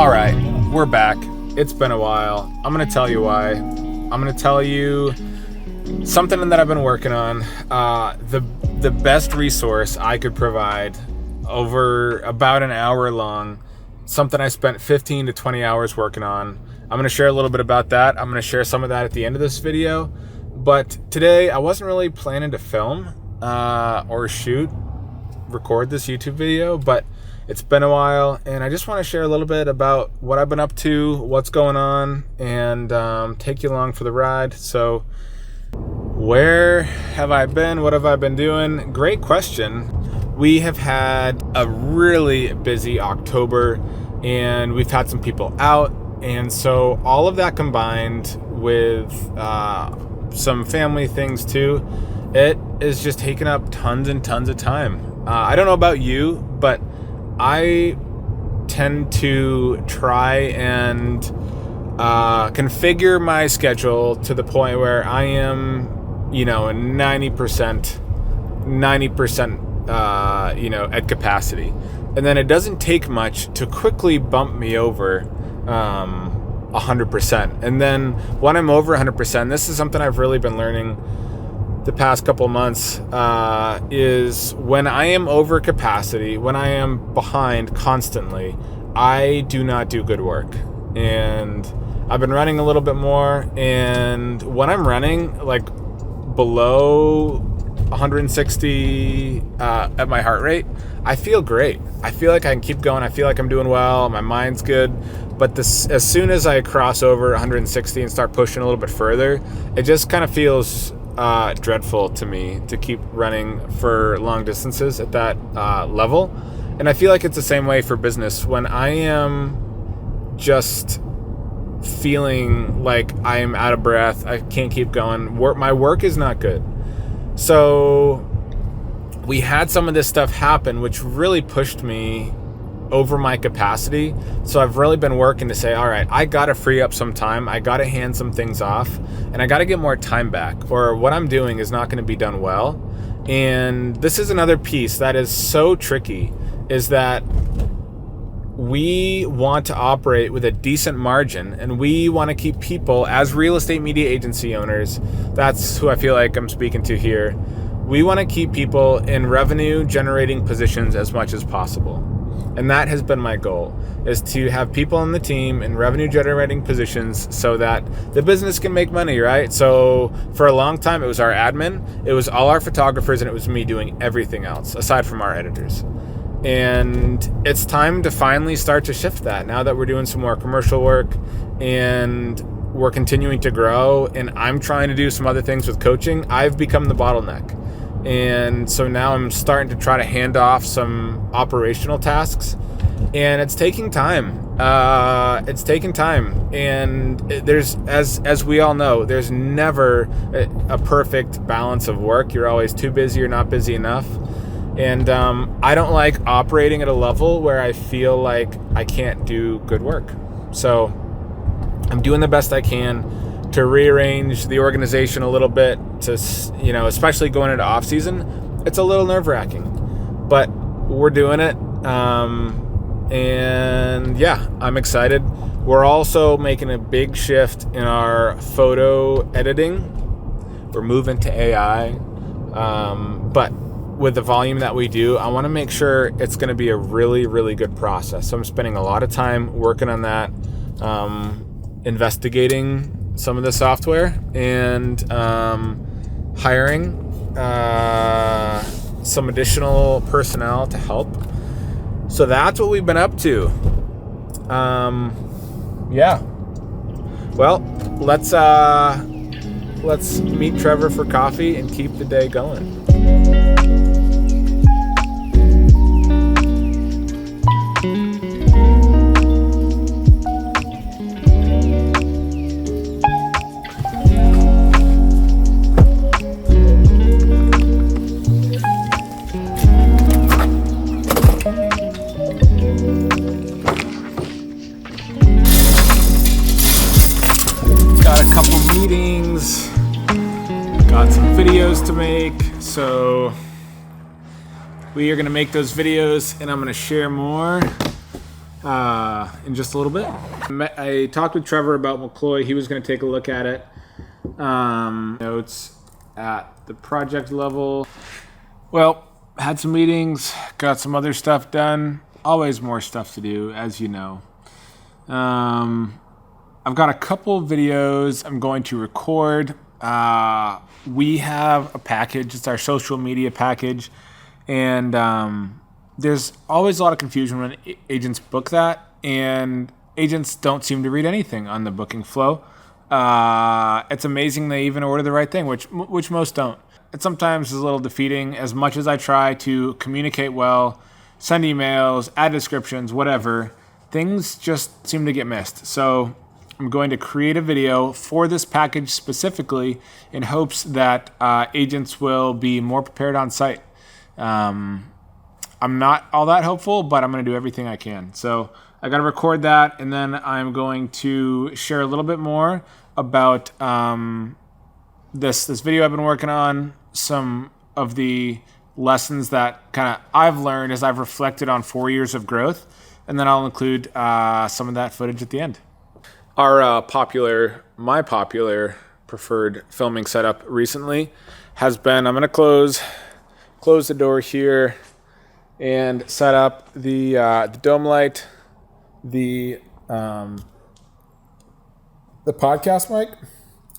All right, we're back. It's been a while. I'm going to tell you why. I'm going to tell you something that I've been working on. The best resource I could provide, over about an hour long, something I spent 15 to 20 hours working on. I'm going to share a little bit about that. I'm going to share some of that at the end of this video. But today I wasn't really planning to film or record this YouTube video, but it's been a while and I just want to share a little bit about what I've been up to, what's going on, and take you along for the ride. So where have I been? What have I been doing? Great question. We have had a really busy October and we've had some people out, and so all of that combined with some family things too, it is just taking up tons and tons of time. I don't know about you, but I tend to try and configure my schedule to the point where I am, 90%, at capacity. And then it doesn't take much to quickly bump me over 100%. And then when I'm over 100%, this is something I've really been learning the past couple months, is when I am over capacity, when I am behind constantly, I do not do good work. And I've been running a little bit more, and when I'm running like below 160 at my heart rate, I feel great. I feel like I can keep going. I feel like I'm doing well. My mind's good. But as soon as I cross over 160 and start pushing a little bit further, it just kind of feels dreadful to me to keep running for long distances at that level. And I feel like it's the same way for business. When I am just feeling like I am out of breath, I can't keep going, my work is not good. So we had some of this stuff happen, which really pushed me over my capacity. So I've really been working to say, all right, I got to free up some time. I got to hand some things off, and I got to get more time back, or what I'm doing is not going to be done well. And this is another piece that is so tricky, is that we want to operate with a decent margin, and we want to keep people, as real estate media agency owners, that's who I feel like I'm speaking to here. We want to keep people in revenue generating positions as much as possible. And that has been my goal, is to have people on the team in revenue generating positions so that the business can make money, right? So for a long time, it was our admin, it was all our photographers, and it was me doing everything else aside from our editors. And it's time to finally start to shift that now that we're doing some more commercial work and we're continuing to grow, and I'm trying to do some other things with coaching. I've become the bottleneck. And so now I'm starting to try to hand off some operational tasks, and it's taking time. And there's, as we all know, there's never a perfect balance of work. You're always too busy or not busy enough. And I don't like operating at a level where I feel like I can't do good work. So I'm doing the best I can to rearrange the organization a little bit, to, especially going into off season. It's a little nerve-wracking, but we're doing it. And yeah, I'm excited. We're also making a big shift in our photo editing. We're moving to AI. But with the volume that we do, I want to make sure it's going to be a really, really good process. So I'm spending a lot of time working on that, investigating some of the software, and hiring some additional personnel to help. So that's what we've been up to. Yeah. Well, let's meet Trevor for coffee and keep the day going. Meetings, got some videos to make, so we are going to make those videos and I'm going to share more in just a little bit. I talked with Trevor about McCloy. He was going to take a look at it. Notes at the project level. Well, had some meetings, got some other stuff done. Always more stuff to do, as you know. I've got a couple videos I'm going to record. We have a package. It's our social media package. And there's always a lot of confusion when agents book that. And agents don't seem to read anything on the booking flow. It's amazing they even order the right thing, which most don't. It sometimes is a little defeating. As much as I try to communicate well, send emails, add descriptions, whatever, things just seem to get missed. So I'm going to create a video for this package specifically in hopes that agents will be more prepared on site. I'm not all that hopeful, but I'm going to do everything I can. So I got to record that, and then I'm going to share a little bit more about this video I've been working on, some of the lessons that kind of I've learned as I've reflected on 4 years of growth, and then I'll include some of that footage at the end. Our my popular preferred filming setup recently has been, I'm going to close the door here and set up the dome light, the podcast mic,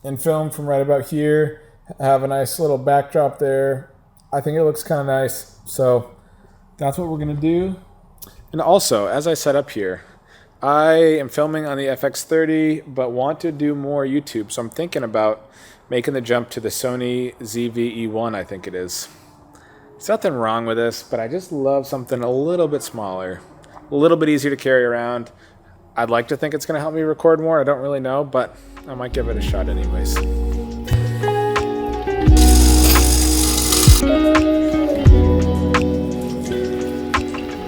and film from right about here. Have a nice little backdrop there. I think it looks kind of nice. So that's what we're going to do. And also, as I set up here, I am filming on the FX30, but want to do more YouTube. So I'm thinking about making the jump to the Sony ZV-E1, I think it is. There's nothing wrong with this, but I just love something a little bit smaller, a little bit easier to carry around. I'd like to think it's going to help me record more. I don't really know, but I might give it a shot anyways. I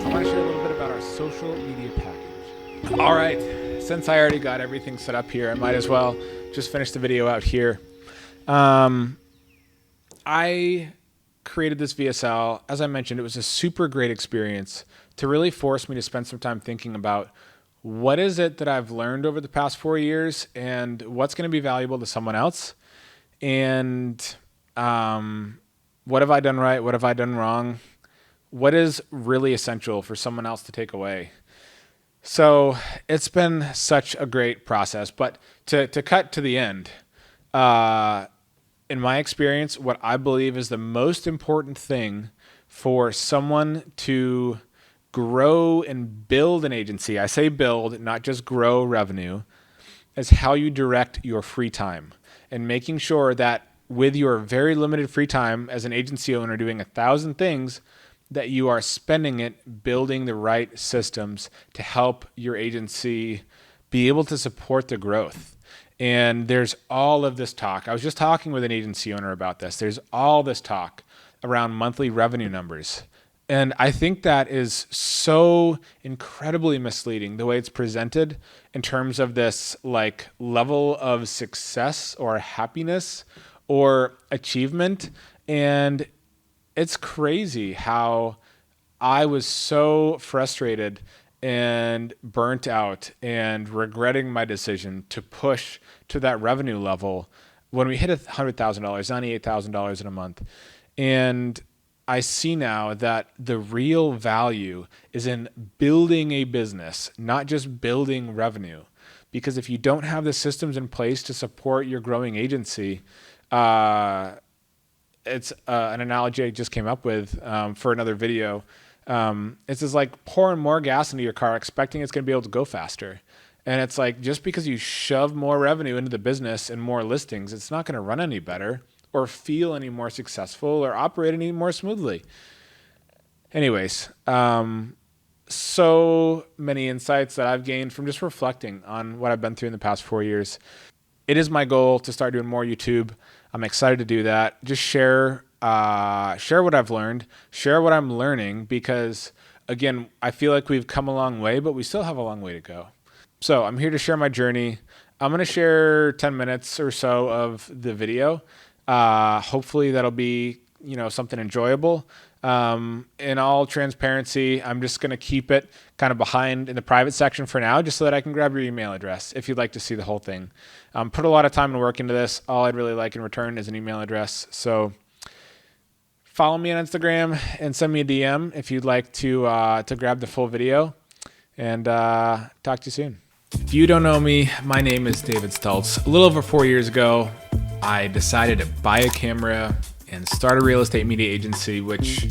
want to share a little bit about our social media package. All right, since I already got everything set up here, I might as well just finish the video out here. I created this VSL. As I mentioned, it was a super great experience to really force me to spend some time thinking about what is it that I've learned over the past 4 years and what's going to be valuable to someone else, and what have I done right? What have I done wrong? What is really essential for someone else to take away? So it's been such a great process, but to cut to the end, in my experience, what I believe is the most important thing for someone to grow and build an agency, I say build, not just grow revenue, is how you direct your free time, and making sure that with your very limited free time as an agency owner doing 1,000 things, that you are spending it building the right systems to help your agency be able to support the growth. And there's all of this talk. I was just talking with an agency owner about this. There's all this talk around monthly revenue numbers. And I think that is so incredibly misleading, the way it's presented in terms of this like level of success or happiness or achievement. And it's crazy how I was so frustrated and burnt out and regretting my decision to push to that revenue level when we hit $100,000, $98,000 in a month. And I see now that the real value is in building a business, not just building revenue. Because if you don't have the systems in place to support your growing agency, it's an analogy I just came up with for another video. It's just like pouring more gas into your car, expecting it's going to be able to go faster. And it's like, just because you shove more revenue into the business and more listings, it's not going to run any better or feel any more successful or operate any more smoothly. Anyways, so many insights that I've gained from just reflecting on what I've been through in the past 4 years. It is my goal to start doing more YouTube. I'm excited to do that. Just share what I've learned, share what I'm learning, because again, I feel like we've come a long way, but we still have a long way to go. So I'm here to share my journey. I'm going to share 10 minutes or so of the video. Hopefully that'll be, something enjoyable. In all transparency, I'm just going to keep it kind of behind in the private section for now, just so that I can grab your email address if you'd like to see the whole thing. Put a lot of time and work into this. All I'd really like in return is an email address. So follow me on Instagram and send me a DM if you'd like to grab the full video. And talk to you soon. If you don't know me, my name is David Stultz. A little over 4 years ago, I decided to buy a camera and start a real estate media agency, which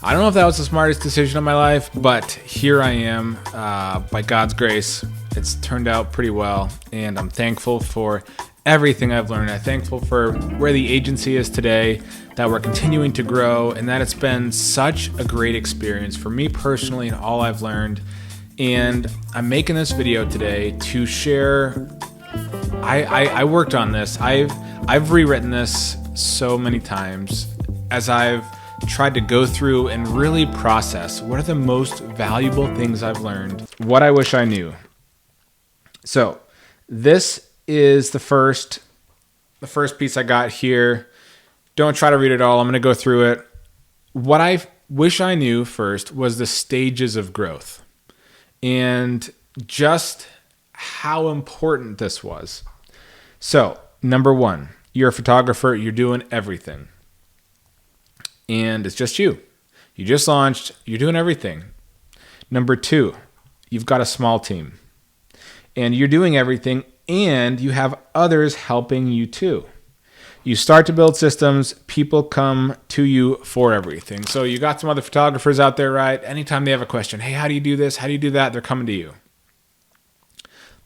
I don't know if that was the smartest decision of my life, but here I am. By God's grace, it's turned out pretty well, and I'm thankful for everything I've learned. I'm thankful for where the agency is today, that we're continuing to grow, and that it's been such a great experience for me personally and all I've learned. And I'm making this video today to share. I worked on this. I've rewritten this so many times as I've tried to go through and really process what are the most valuable things I've learned, what I wish I knew. So this is the first piece I got here. Don't try to read it all. I'm going to go through it. What I wish I knew first was the stages of growth and just how important this was. So, number one, you're a photographer, you're doing everything. And it's just you. You just launched, you're doing everything. Number two, you've got a small team. And you're doing everything, and you have others helping you too. You start to build systems, people come to you for everything. So you got some other photographers out there, right? Anytime they have a question, hey, how do you do this? How do you do that? They're coming to you.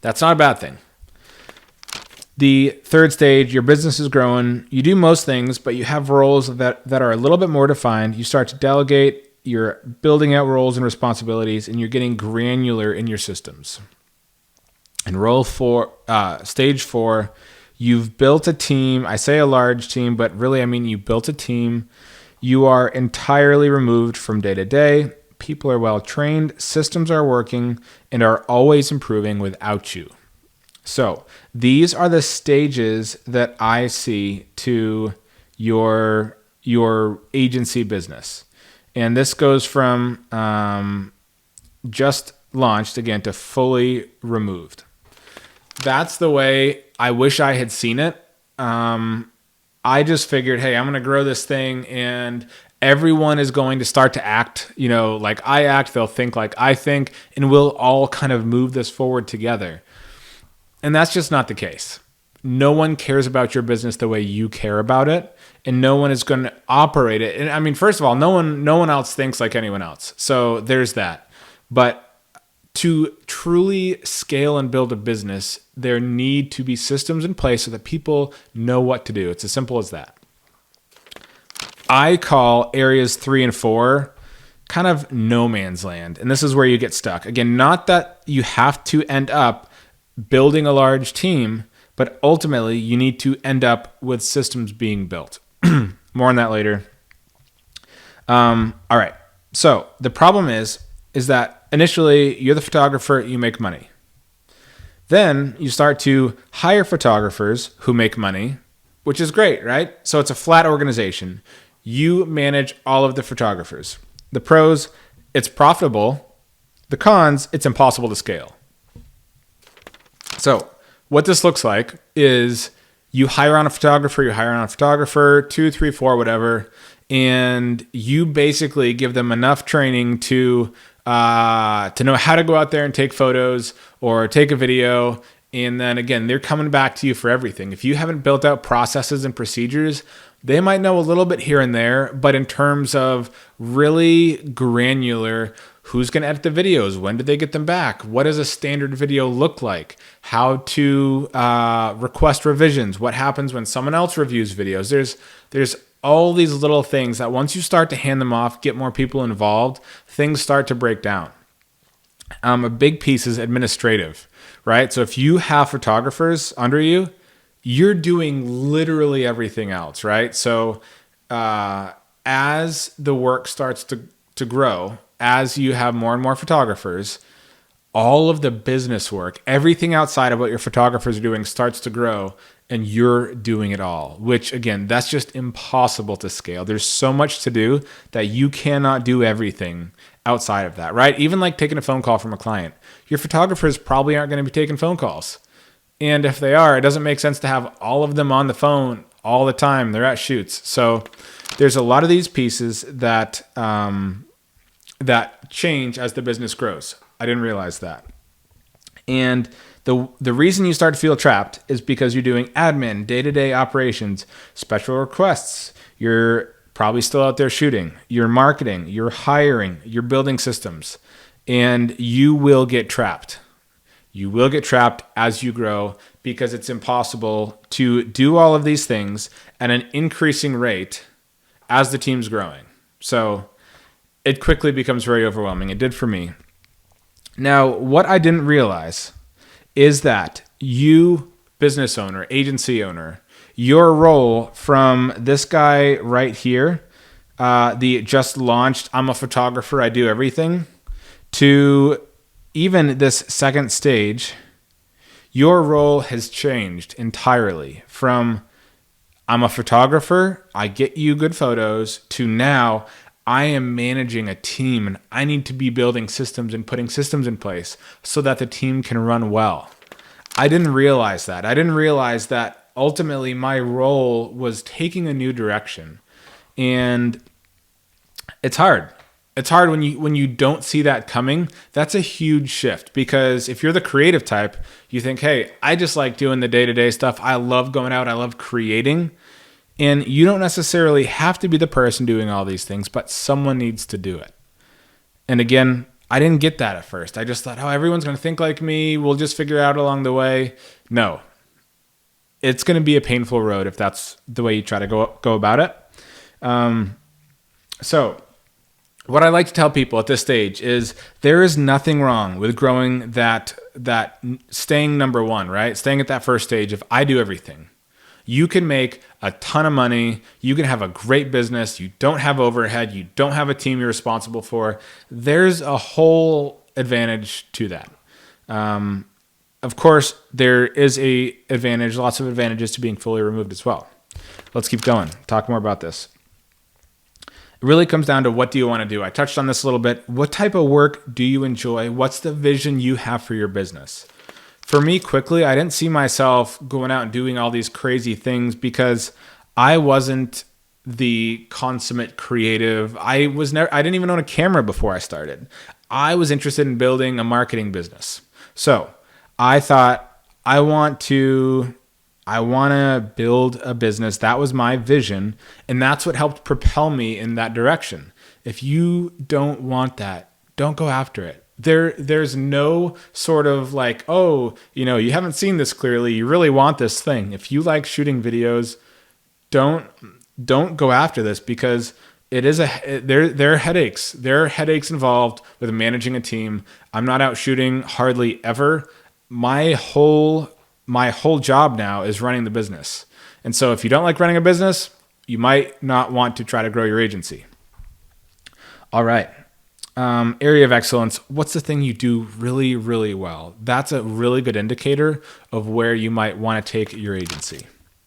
That's not a bad thing. The third stage, your business is growing. You do most things, but you have roles that are a little bit more defined. You start to delegate, you're building out roles and responsibilities, and you're getting granular in your systems. And stage four, you've built a team. I say a large team, but really I mean you built a team. You are entirely removed from day to day. People are well trained, systems are working, and are always improving without you. So these are the stages that I see to your agency business. And this goes from just launched, again, to fully removed. That's the way I wish I had seen it. I just figured, hey, I'm going to grow this thing and everyone is going to start to act, like I act, they'll think like I think, and we'll all kind of move this forward together. And that's just not the case. No one cares about your business the way you care about it, and no one is going to operate it. And I mean, first of all, no one else thinks like anyone else. So there's that. But to truly scale and build a business, there need to be systems in place so that people know what to do. It's as simple as that. I call areas 3 and 4 kind of no man's land. And this is where you get stuck. Again, not that you have to end up building a large team, but ultimately you need to end up with systems being built. More on that later. All right. So the problem is that initially you're the photographer, you make money. Then you start to hire photographers who make money, which is great, right? So it's a flat organization. You manage all of the photographers. The pros, it's profitable. The cons, it's impossible to scale. So what this looks like is you hire on a photographer, 2, 3, 4, whatever, and you basically give them enough training to know how to go out there and take photos or take a video. And then again, they're coming back to you for everything. If you haven't built out processes and procedures, they might know a little bit here and there, but in terms of really granular, who's going to edit the videos? When do they get them back? What does a standard video look like? How to request revisions? What happens when someone else reviews videos? There's all these little things that once you start to hand them off, get more people involved, things start to break down. A big piece is administrative, right? So if you have photographers under you, you're doing literally everything else, right? So as the work starts to grow, as you have more and more photographers, all of the business work, everything outside of what your photographers are doing starts to grow. and you're doing it all, which again, that's just impossible to scale. There's so much to do that you cannot do everything outside of that, right? Even like taking a phone call from a client. Your photographers probably aren't going to be taking phone calls. And if they are, it doesn't make sense to have all of them on the phone all the time. They're at shoots. So there's a lot of these pieces that that change as the business grows. I didn't realize that. And the reason you start to feel trapped is because you're doing admin, day-to-day operations, special requests. You're probably still out there shooting. You're marketing. You're hiring. You're building systems. And you will get trapped. You will get trapped as you grow because it's impossible to do all of these things at an increasing rate as the team's growing. So it quickly becomes very overwhelming. It did for me. Now, what I didn't realize is that you, business owner, agency owner, your role from this guy right here, the just launched, I'm a photographer, I do everything, to even this second stage, your role has changed entirely from I'm a photographer, I get you good photos, to now I am managing a team and I need to be building systems and putting systems in place so that the team can run well. I didn't realize that. I didn't realize that ultimately my role was taking a new direction. And it's hard. It's hard when you don't see that coming. That's a huge shift because if you're the creative type, you think, hey, I just like doing the day-to-day stuff. I love going out. I love creating. And you don't necessarily have to be the person doing all these things, but someone needs to do it. And again, I didn't get that at first. I just thought, oh, everyone's going to think like me. We'll just figure it out along the way. No. It's going to be a painful road if that's the way you try to go about it. So what I like to tell people at this stage is there is nothing wrong with growing that staying number one, right? Staying at that first stage of I do everything. You can make a ton of money. You can have a great business. You don't have overhead. You don't have a team you're responsible for. There's a whole advantage to that. Of course, there is lots of advantages to being fully removed as well. Let's keep going. Talk more about this. It really comes down to what do you want to do? I touched on this a little bit. What type of work do you enjoy? What's the vision you have for your business? For me, quickly, I didn't see myself going out and doing all these crazy things because I wasn't the consummate creative. I didn't even own a camera before I started. I was interested in building a marketing business. So I thought I want to build a business. That was my vision. And that's what helped propel me in that direction. If you don't want that, don't go after it. There's no sort of like, oh, you haven't seen this clearly. You really want this thing. If you like shooting videos, don't go after this because there are headaches. There are headaches involved with managing a team. I'm not out shooting hardly ever. My whole job now is running the business. And so if you don't like running a business, you might not want to try to grow your agency. All right. Area of excellence. What's the thing you do really, really well? That's a really good indicator of where you might want to take your agency.